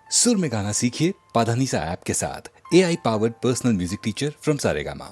सुर में गाना सीखिए पाधानीसा ऐप के साथ। AI powered personal music teacher from Saregama.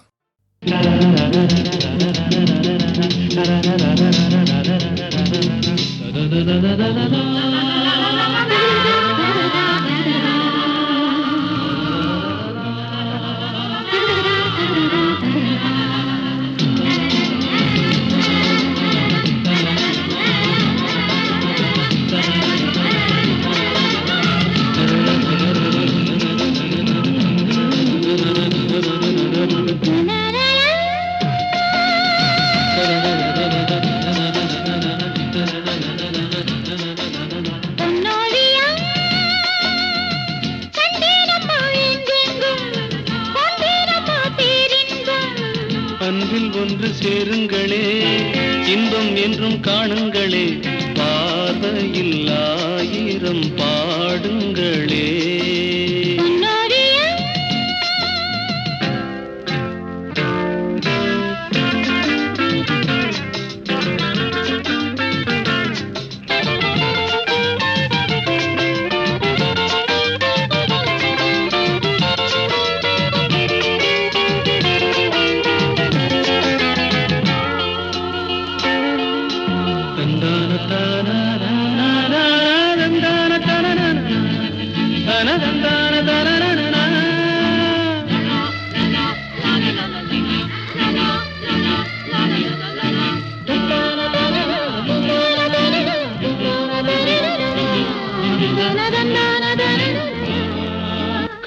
அன்பில் ஒன்று சேருங்களே, இன்பம் என்றும் காணுங்களே, பார்வையில் ஆயிரம் பாடுங்களே.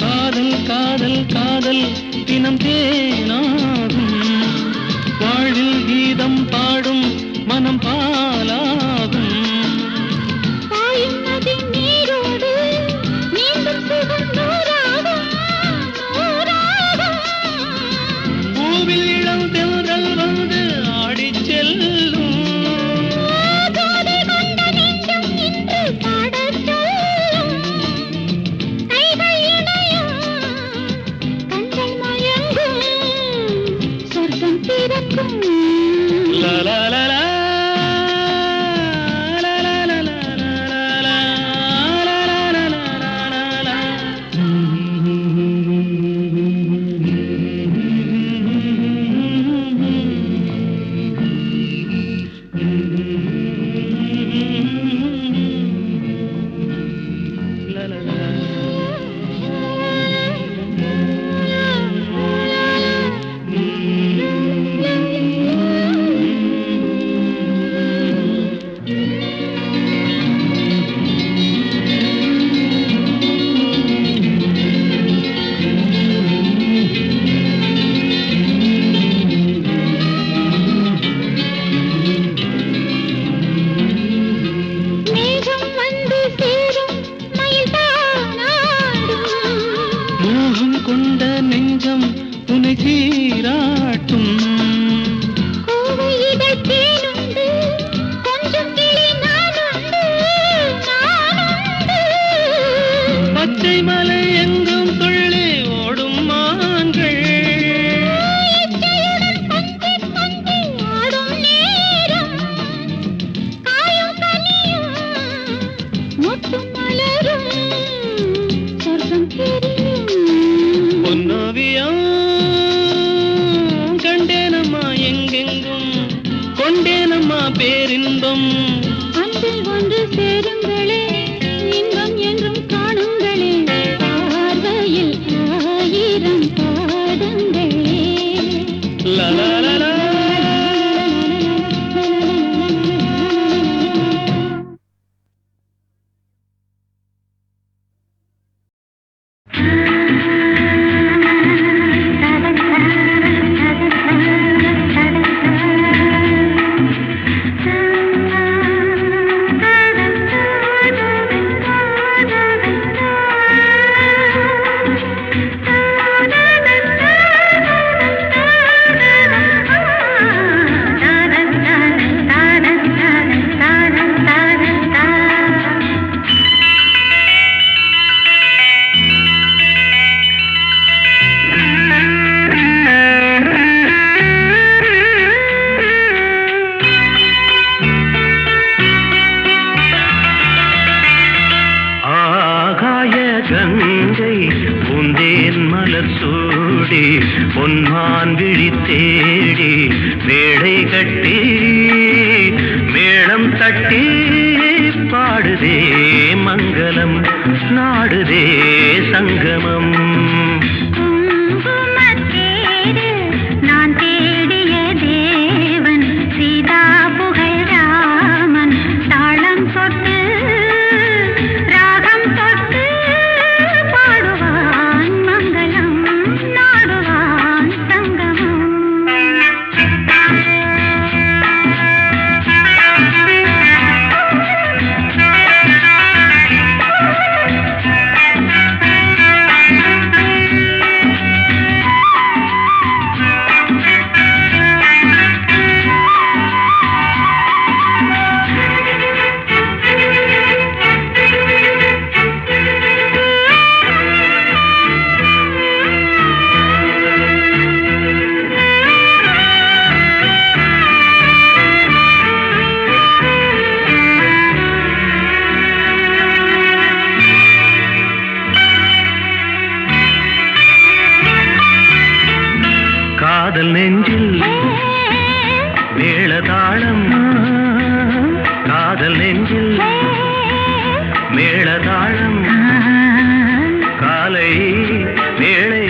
காதல் காதல் காதல் தினம் தேனாகும், வாழ்வில் கீதம் பாடும் மனம் பாலாகும். பூவில் இளம் தென்றல் வந்து ஆடிச் செல்லும். La la la la. கொண்ட நெஞ்சம் உனை சீராட்டும். பச்சை மலை எங்கும் துள்ளி ஓடும் மான்கள். பொன்னோவியம் கண்டேனம்மா எங்கெங்கும், கொண்டேனம்மா பேரின்பம். அன்பில் ஒன்று சேருங்களே, இன்பம் என்றும் காணுங்களே, கங்கை பூந்தேன் மலர் சூடி பொன்மான் விழி தேடி மேடை கட்டி மேளம் தட்டி பாடுதே மங்களம் நாடுதே சங்கமம். காதல் நெஞ்சில் மேளதாளம் காதல் நெஞ்சில் மேளதாளம் காலை வேளை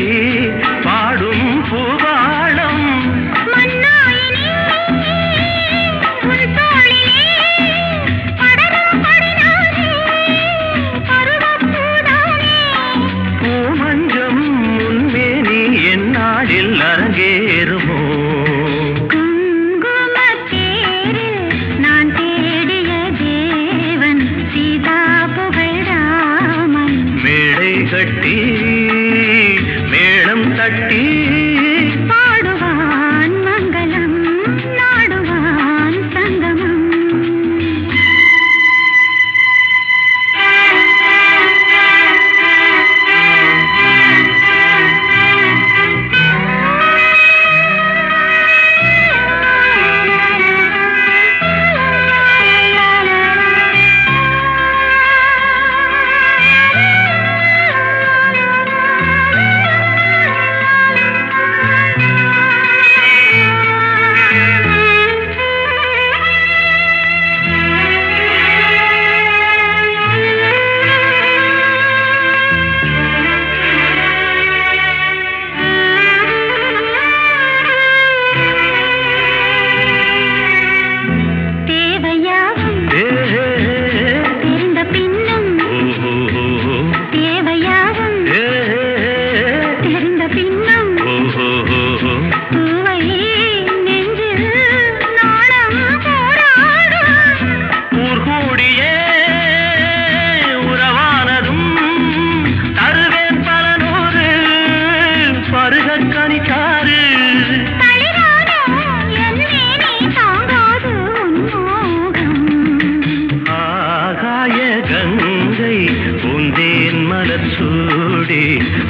பாடும் பூபாளம் பூமஞ்சம் முன்மேனி என்னாளில் அரங்கேறுமோ கட்டி மேளம் தட்டி பாடுவான் மங்களம் நாடுவான் சங்கமம்.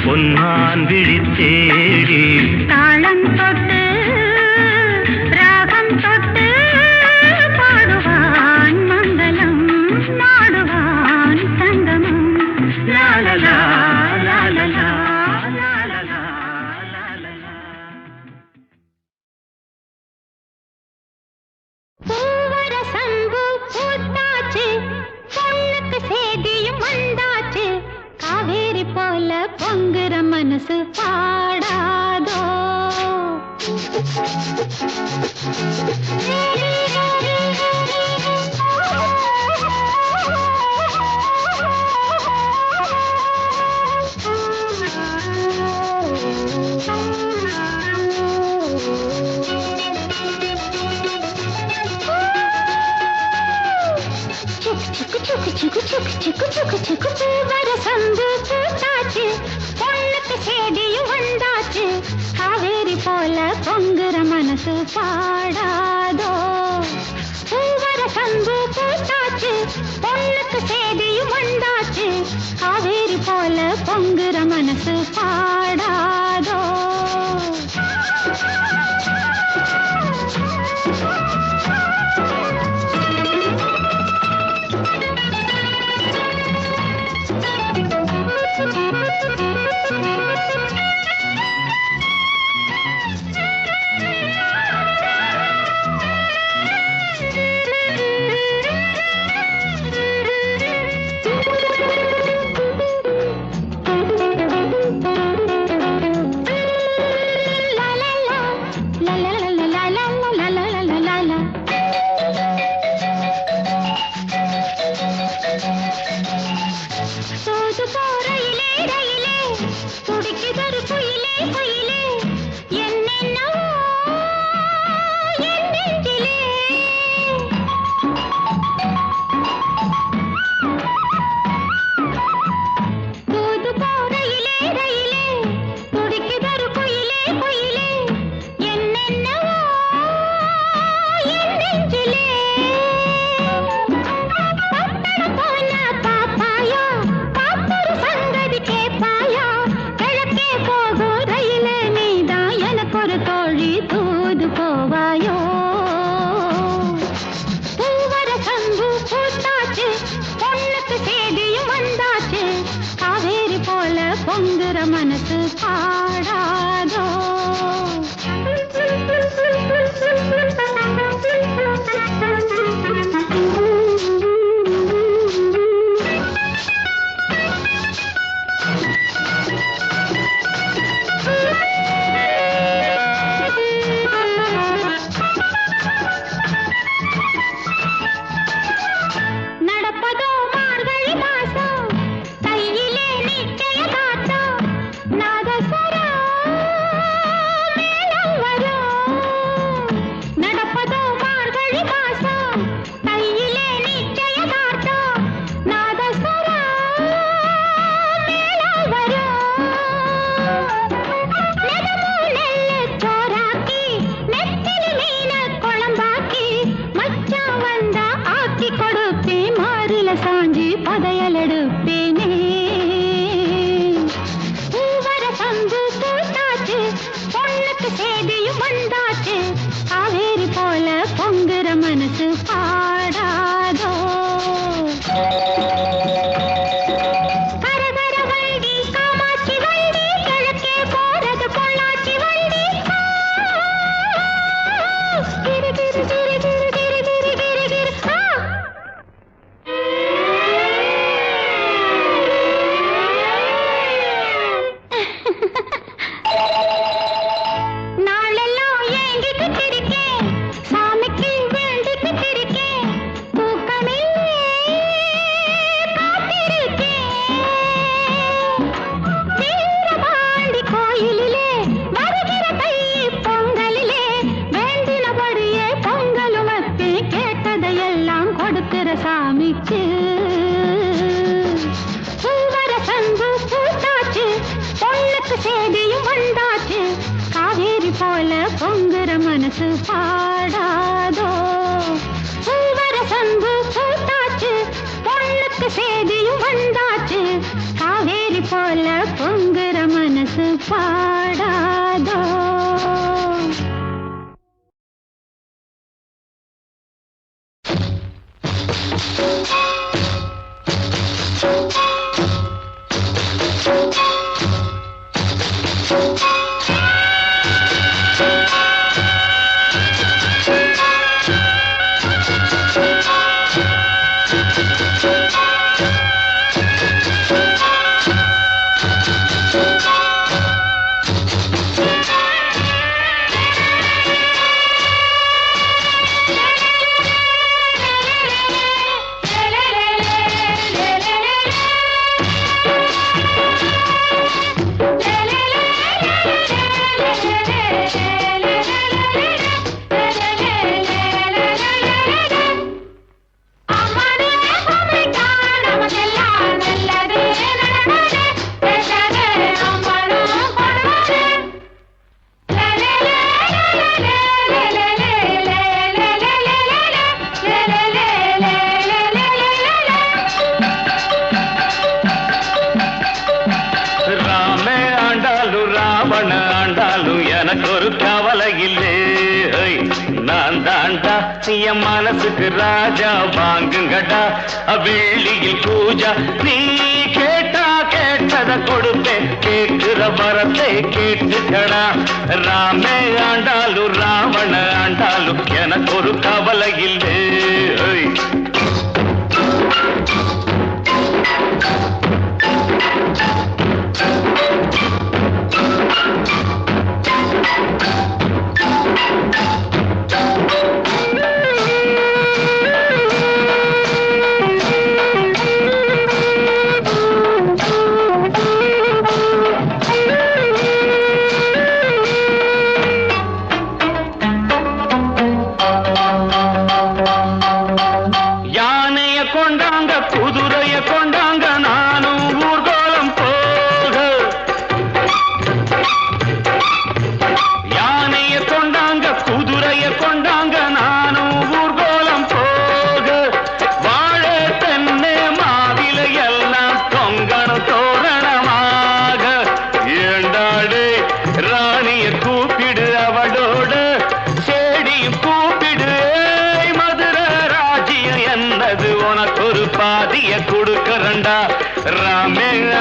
பொன்மான் விழி தேடி தாளம் தொட்டு ராகம் தொட்டு பாடுவான் மங்களம் நாடுவான் சங்கமம். லாலலா லாலலா லாலலா லாலலா. பூவர சம்பு பூத்தாச்சு பொண்ணுக்கு சேதியும் வந்தாச்சு காவேரி போல பொங்குற மனசு பாடாதோ. சம்பு பூத்தாச்சு பொண்ணுக்கு சேதியும் வந்தாச்சு காவேரி போல பொங்குற மனசு பாடாதோ. பூவர சம்பு பூத்தாச்சு பொண்ணுக்கு சேதியும் வந்தாச்சு காவேரி போல பொங்குற மனசு பாடாதோ. தூது போறையிலே ரயிலே துடிக்குதொரு குயிலே குயிலே என்னென்னவோ என் நெஞ்சிலே. தூது போறையிலே ரயிலே துடிக்குதொரு குயிலே குயிலே என்னென்னவோ என் நெஞ்சிலே. பட்டணம் போன பாப்பாயா பாப்பொரு சங்கதி கேப்பாயா கிழக்கே போகும் ரயிலே நீதான் எனக்கொரு தோழி தூது போவாயோ. பூவர சம்பு பூத்தாச்சு பொண்ணுக்கு சேதியும் வந்தாச்சு காவேரி போல பொங்குற மனசு பாடாதோ. நடப்பதோ மார்கழி மாசம் கையிலே நிச்சயதார்த்தம் நாதஸ்வரம் மேளம் வரும். நடப்பதோ மார்கழி மாசம் கையிலே நிச்சயதார்த்தம் நாதஸ்வரம் மேளம் வரும். நெதமோ நெல்லு சோறாக்கி நெத்திலி மீன குழம்பாக்கி மச்சான் வந்தா ஆக்கி கொடுப்பேன் மாறில சாஞ்சி பதையல் எடுப்பேனே. பூவர சம்பு பூத்தாச்சு பொண்ணுக்கு சேதியும் வந்தாச்சு காவேரி போல பொங்குற மனசு பாடாதோ. கரகர வண்டி காமாட்சி வண்டி கிழக்கே போறது பொள்ளாச்சி வண்டி. கிரு கிரு கிரு கிரு கிரு கிரு கிரு கிரு ஆ. நாளெல்லாம் ஏங்கிக்கிட்டு இருக்கேன் சாமிக்கு வேண்டிக்கிட்டு இருக்கேன் தூக்கமில்லே காத்திருக்கேன். வீரபாண்டி கோயிலிலே வருகிற தை பொங்கலிலே வேண்டினபடியே பொங்கலும் வைப்பேன் கேட்டதையெல்லாம் கொடுக்கிற சாமிக்கு. பூவர சம்பு பூத்தாச்சு பொண்ணுக்கு சேதியும் வந்தாச்சு காவேரி போல பொங்குற மனசு பாடாதோ. பூவர சம்பு பூத்தாச்சு பொண்ணுக்கு சேதியும் வந்தாச்சு காவேரி போல பொங்குற மனசு பாடாதோ. என் மனசுக்கு ராஜா வாங்குங்கடா வெள்ளியில் பூஜா நீ கேட்டா கேட்டத கொடுப்பேன் கேட்கிற வரத்தை கேட்டுக்கடா ராமே ஆண்டாலும் ராவண ஆண்டாலும் எனக்கு ஒரு கவலை இல்லை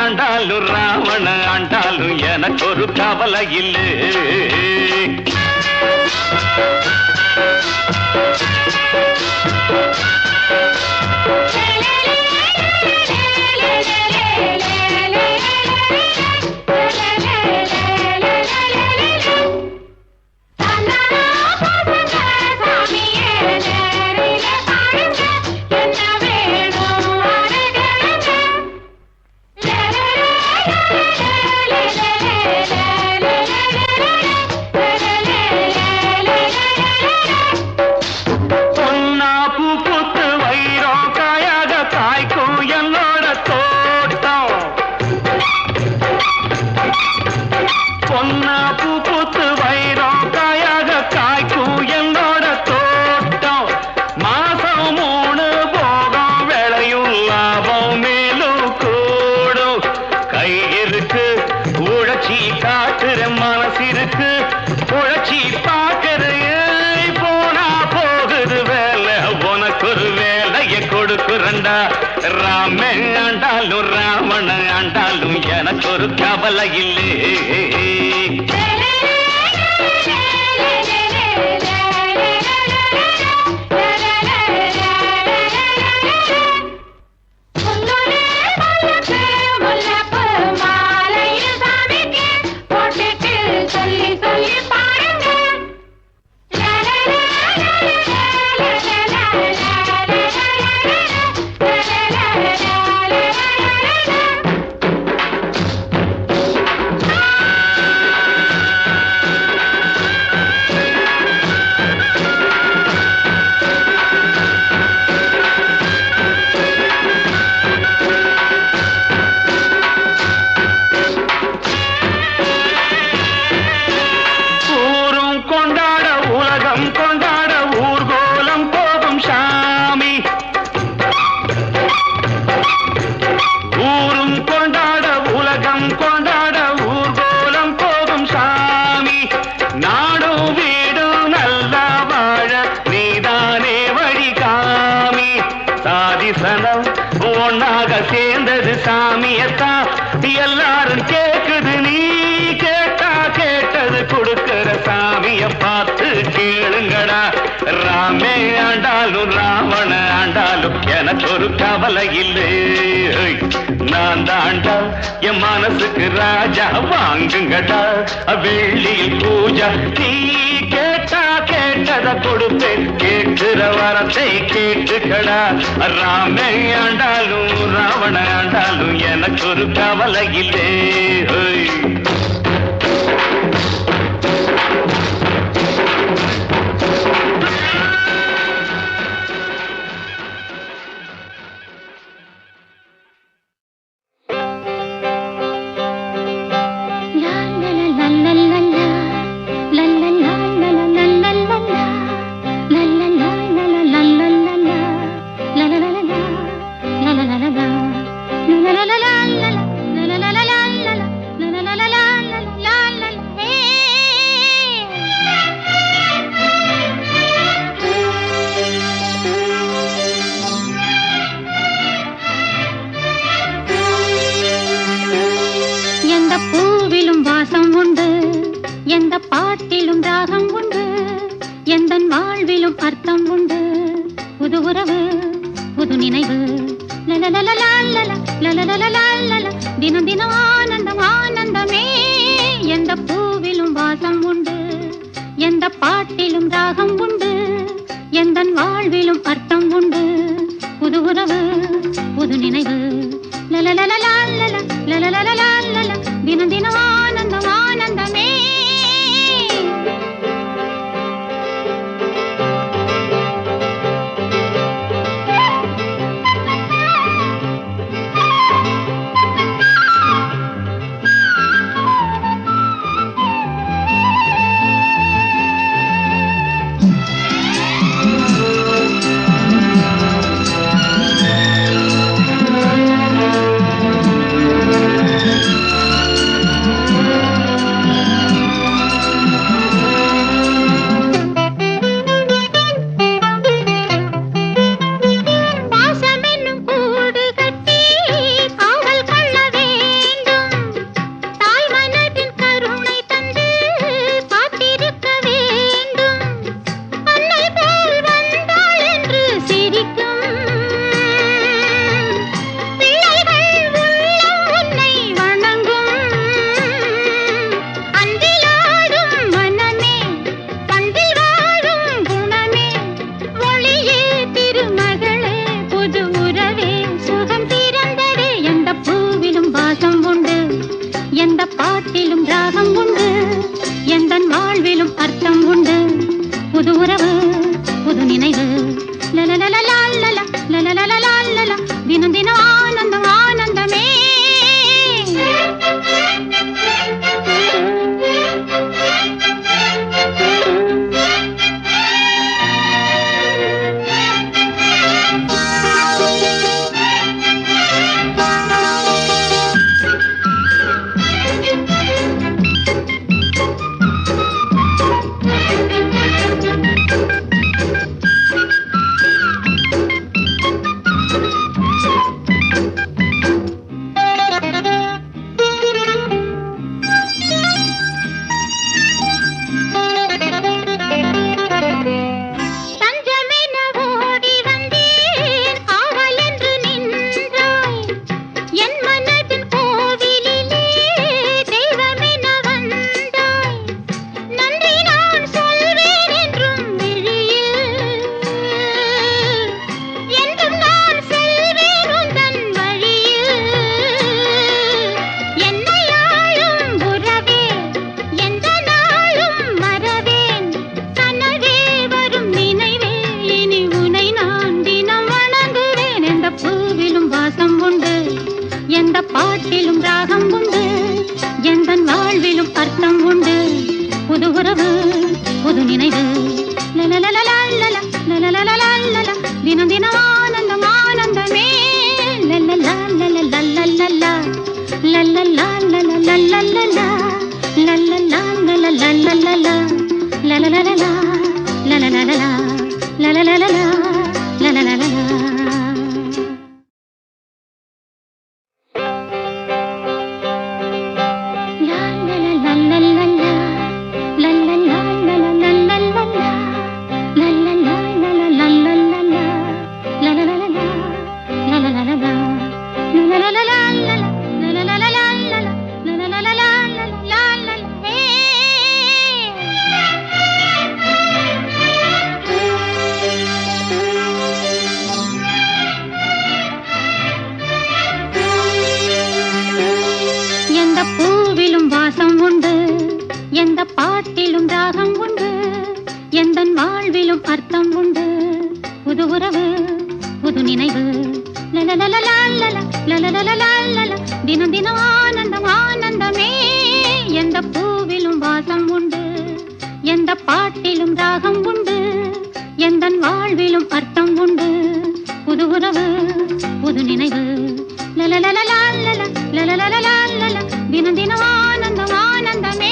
ஆண்டாலும் ராவண ஆண்டாலும் எனக்கு ஒரு கவலை இல்லை. ராமே ஆண்டாலும் ராவண ஆண்டாலும் எனக்கு ஒரு கவலை இல்லை. ஒன்னாக சேர்ந்தது சாமியத்தான் எல்லாரும் கேக்குது. நீ கேட்டா கேட்டது கொடுக்கிற சாமிய பார்த்து கேளுங்கடா. ராமே ஆண்டாலும் ராவண ஆண்டாலும் எனக்கு ஒரு கவலை இல்லை. நான் தாண்டா என் மனசுக்கு ராஜா வாங்குங்கடா. வெள்ளியில் பூஜா நீ கேட்டா கேட்டத கொடுப்பேன். கேட்கிற வரத்தை கேட்டுக்கடா. ராமே ஆண்டாலும் ராவண ஆண்டாலும் எனக்கு ஒரு கவலை இல்லை. பாட்டிலும் ராகம் உண்டு, எந்தன் வாழ்விலும் அர்த்தம் உண்டு. புது உறவு புது நினைவு தினம் தினம் ஆனந்தம் ஆனந்தமே. எந்த பூவிலும் வாசம் உண்டு, எந்த பாட்டிலும் ராகம் உண்டு, எந்தன் வாழ்விலும் அர்த்தம் உண்டு. புது உறவு புது நினைவு தினம் தினம் ஆனந்தம் ஆனந்தமே. தினம் தினம் ஆனந்தம் ஆனந்தமே. எந்த பூவிலும் வாசம் உண்டு, எந்த பாட்டிலும் ராகம் உண்டு, எந்த வாழ்விலும் அர்த்தம் உண்டு. புது உறவு புது நினைவு தினம் தினம் ஆனந்தம் ஆனந்தமே. தினம் தினம் ஆனந்தம் ஆனந்தமே.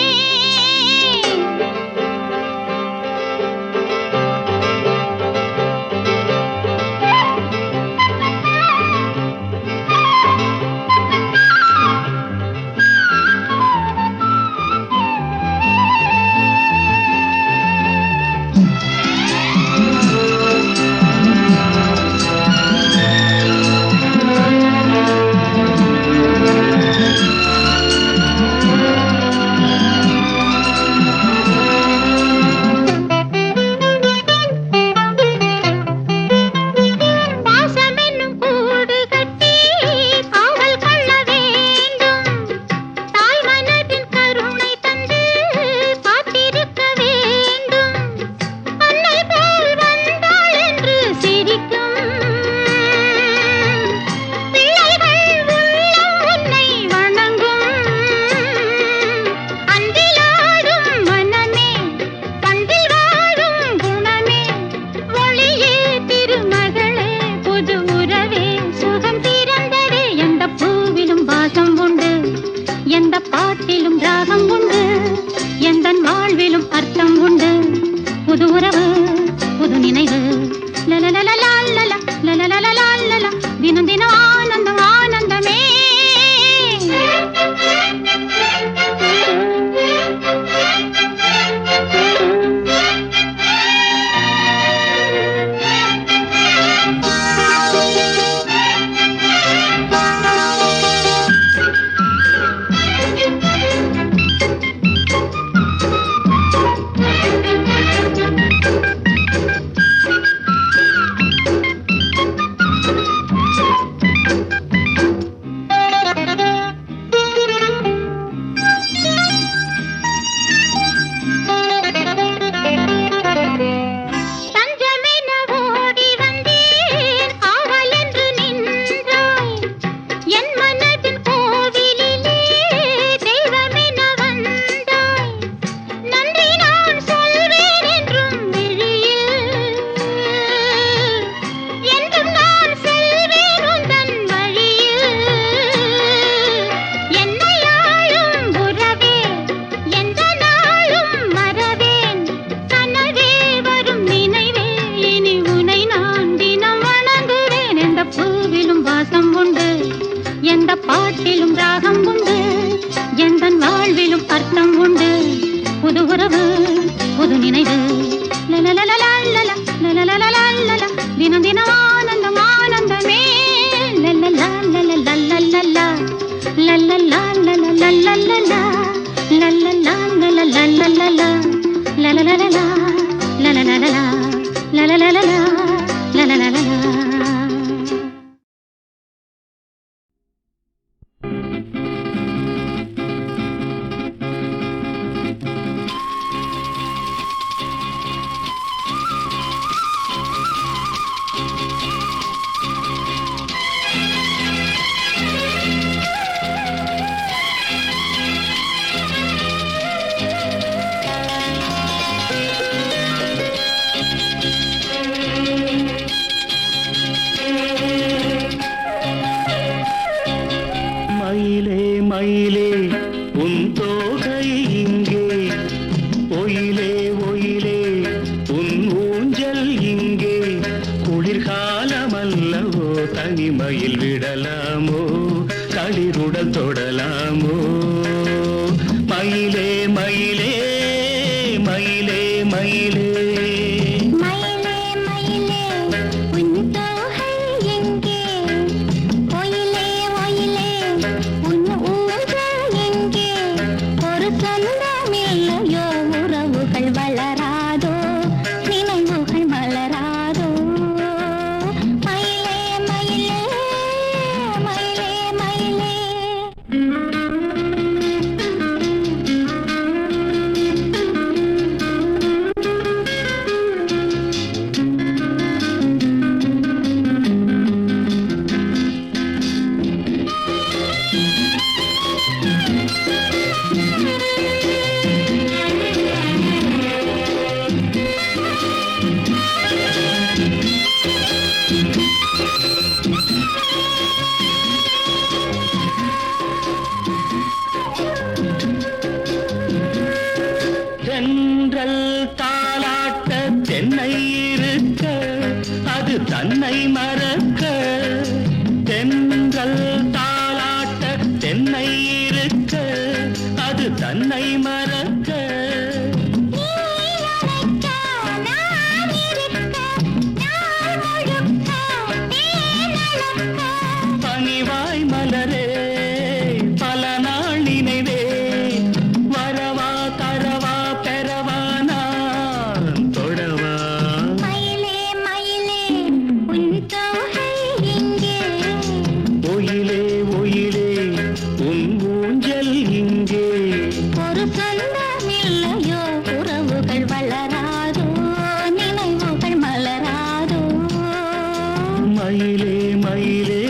எந்த பாட்டிலும் ராகம் உண்டு, எந்த வாழ்விலும் அர்த்தம் உண்டு. புது உறவு புது நினைவு தினம் தினம் ஆனந்தம் ஆனந்தமே. மயிலே மயிலே தன்னை மறக்க நீ அழைக்க நான் இருக்க நாள் முழுக்க தேனளக்க பனிவாய் மலரே பல நாள் நினைவே வரவா தரவா பெறவா நான் தொடவா மயிலே மயிலே உன் தோகை எங்கே ஒயிலே ஒயிலே உன் ஊஞ்சல் இங்கே ஒரு சொந்தமில்லையோ உறவுகள் வளராதோ நினைவுகள் மலராதோ மயிலே மயிலே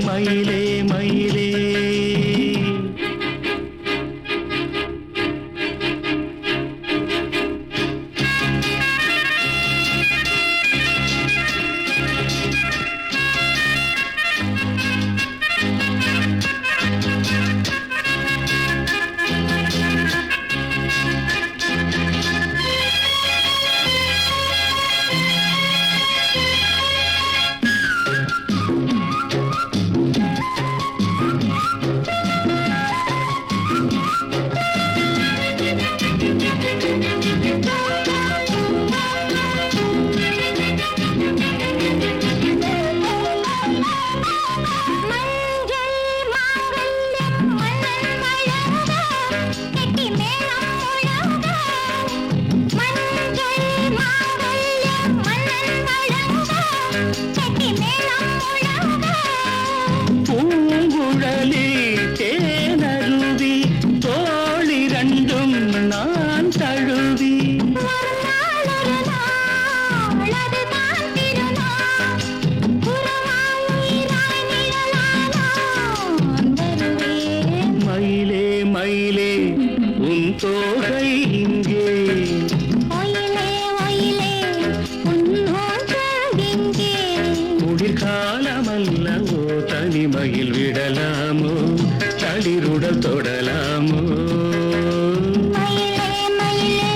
மயிலே மயிலே மஞ்சள் மாங்கல்யம் மன்னன் வழங்க கெட்டி மேளம் முழங்க மஞ்சள் மாங்கல்யம் மன்னன் வழங்க கெட்டி மேளம் முழங்க பூங்குழலி தேனருவி தோளிரண்டும் நான் தழுவி ஒரு நாள் அதுதான் திருநாள் உறவாய் உயிராய் நிழலானான் வருவேன் மயிலே மயிலே உன் தோகை இங்கே ஒயிலே ஒயிலே உன் ஊஞ்சல் எங்கே குளிர்காலமல்லவோ தனிமையில் விடலாமோ தளிருடல் தொடலாமோ மயிலே மயிலே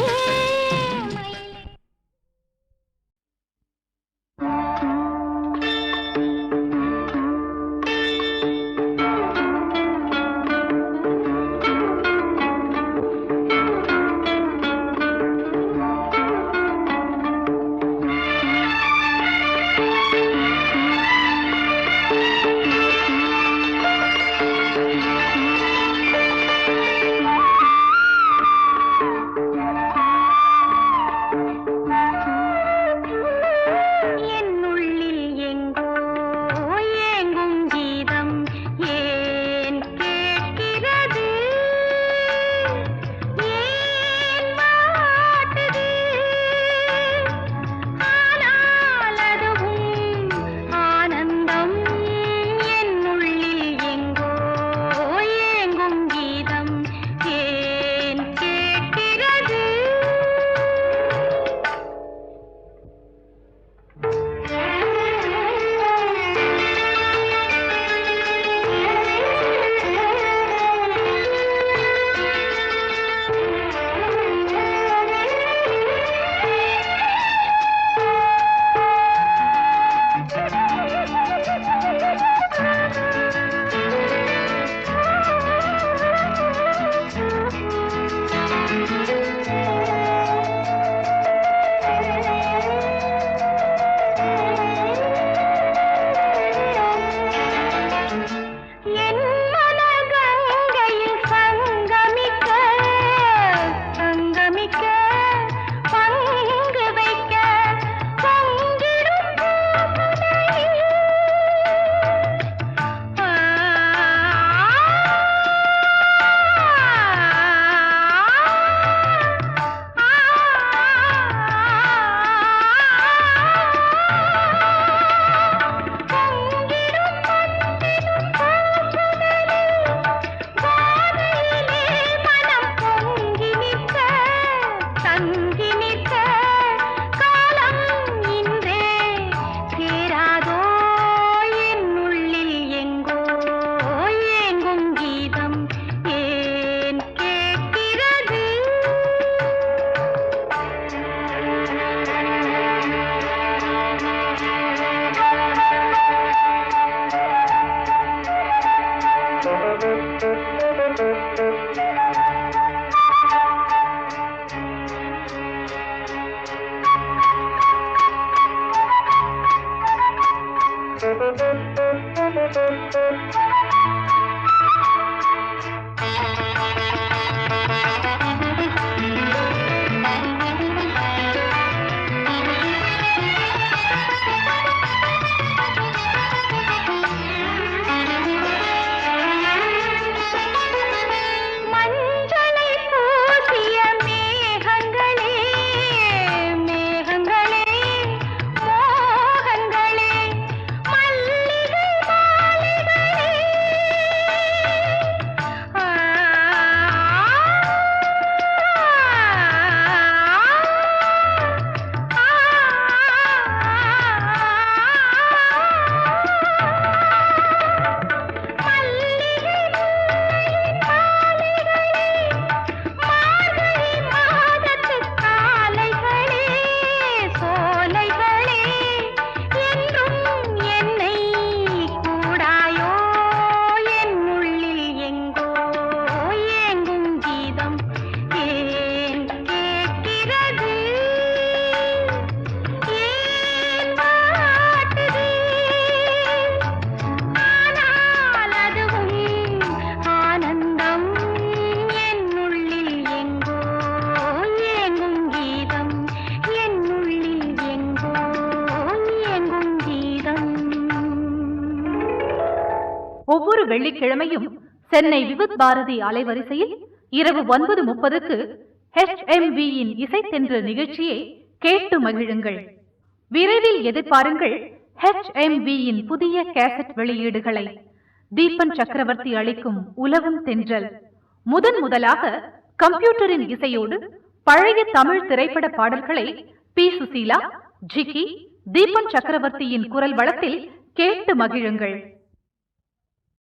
வெள்ளிக்கிழமையும் சென்னை விவித் பாரதி அலைவரிசையில் இரவு 9:30க்கு HMV-யின் இசைத்தென்று நிகழ்ச்சியை கேட்டு மகிழுங்கள். விரைவில் எதிர்பாருங்கள் HMV-யின் புதிய கேசட் வெளியீடுகளை. தீபன் சக்கரவர்த்தி அளிக்கும் உலவும் தென்றல் முதலாக கம்ப்யூட்டரின் இசையோடு பழைய தமிழ் திரைப்பட பாடல்களை பி. சுசீலா, ஜிக்கி, தீபன் சக்கரவர்த்தியின் குரல் வளத்தில் கேட்டு மகிழுங்கள்.